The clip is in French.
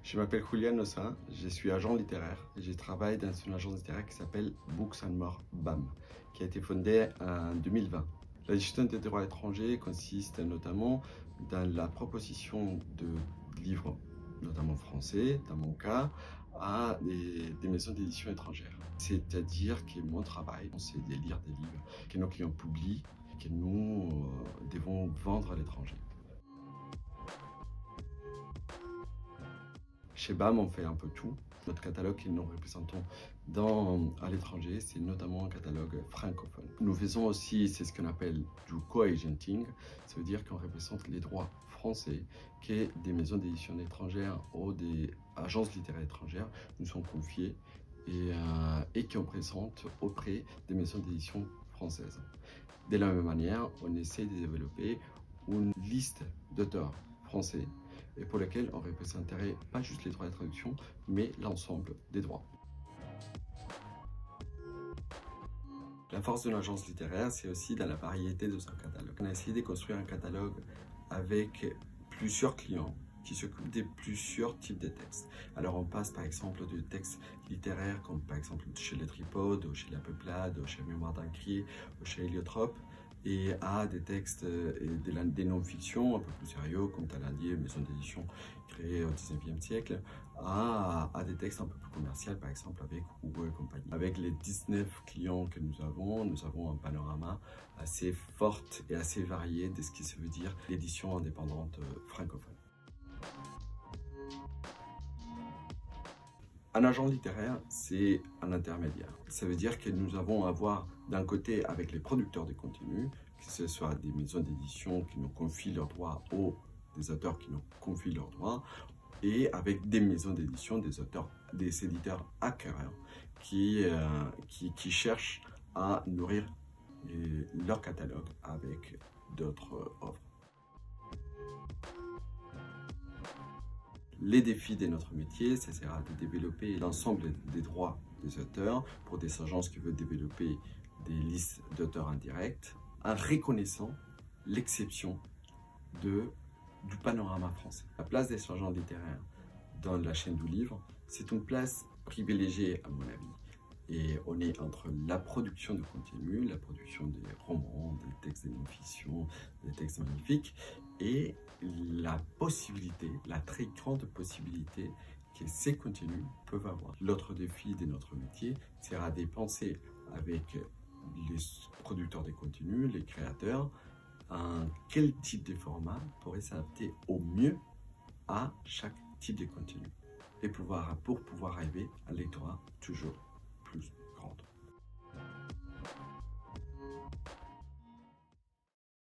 Je m'appelle Julian Nossin, je suis agent littéraire et je travaille dans une agence littéraire qui s'appelle Books and More BAM, qui a été fondée en 2020. La gestion des droits étrangers consiste notamment dans la proposition de livres, notamment français, dans mon cas, à des maisons d'édition étrangères. C'est-à-dire que mon travail, c'est de lire des livres que nos clients publient, que nous devons vendre à l'étranger. Chez BAM, on fait un peu tout. Notre catalogue que nous représentons à l'étranger, c'est notamment un catalogue francophone. Nous faisons aussi, c'est ce qu'on appelle du co-agenting. Ça veut dire qu'on représente les droits français que des maisons d'édition étrangères ou des agences littéraires étrangères nous sont confiées et qu'on présente auprès des maisons d'édition françaises. De la même manière, on essaie de développer une liste d'auteurs français et pour lesquels on représenterait pas juste les droits de traduction, mais l'ensemble des droits. La force d'une agence littéraire, c'est aussi dans la variété de son catalogue. On a essayé de construire un catalogue avec plusieurs clients qui s'occupent de plusieurs types de textes. Alors on passe par exemple de textes littéraires comme par exemple chez Les Tripodes, ou chez La Peuplade, ou chez Mémoire d'un cri, ou chez Héliotrope, et à des textes des non-fictions un peu plus sérieux comme Talendier, maison d'édition créée au 19e siècle, à des textes un peu plus commerciaux, par exemple avec Hugo et compagnie. Avec les 19 clients que nous avons un panorama assez fort et assez varié de ce qui se veut dire l'édition indépendante francophone. Un agent littéraire, c'est un intermédiaire. Ça veut dire que nous avons à voir d'un côté avec les producteurs de contenu, que ce soit des maisons d'édition qui nous confient leurs droits ou des auteurs qui nous confient leurs droits, et avec des maisons d'édition, des éditeurs acquéreurs qui cherchent à nourrir leur catalogue avec d'autres offres. Les défis de notre métier, ce sera de développer l'ensemble des droits des auteurs pour des agences qui veulent développer des listes d'auteurs indirects en reconnaissant l'exception du panorama français. La place des agents littéraires dans la chaîne du livre, c'est une place privilégiée à mon avis. Et on est entre la production de contenu, la production des romans, des textes de non-fiction, des textes magnifiques, et la possibilité, la très grande possibilité que ces contenus peuvent avoir. L'autre défi de notre métier sera de penser avec les producteurs de contenus, les créateurs, quel type de format pourrait s'adapter au mieux à chaque type de contenu et pour pouvoir arriver à un lectorat toujours plus.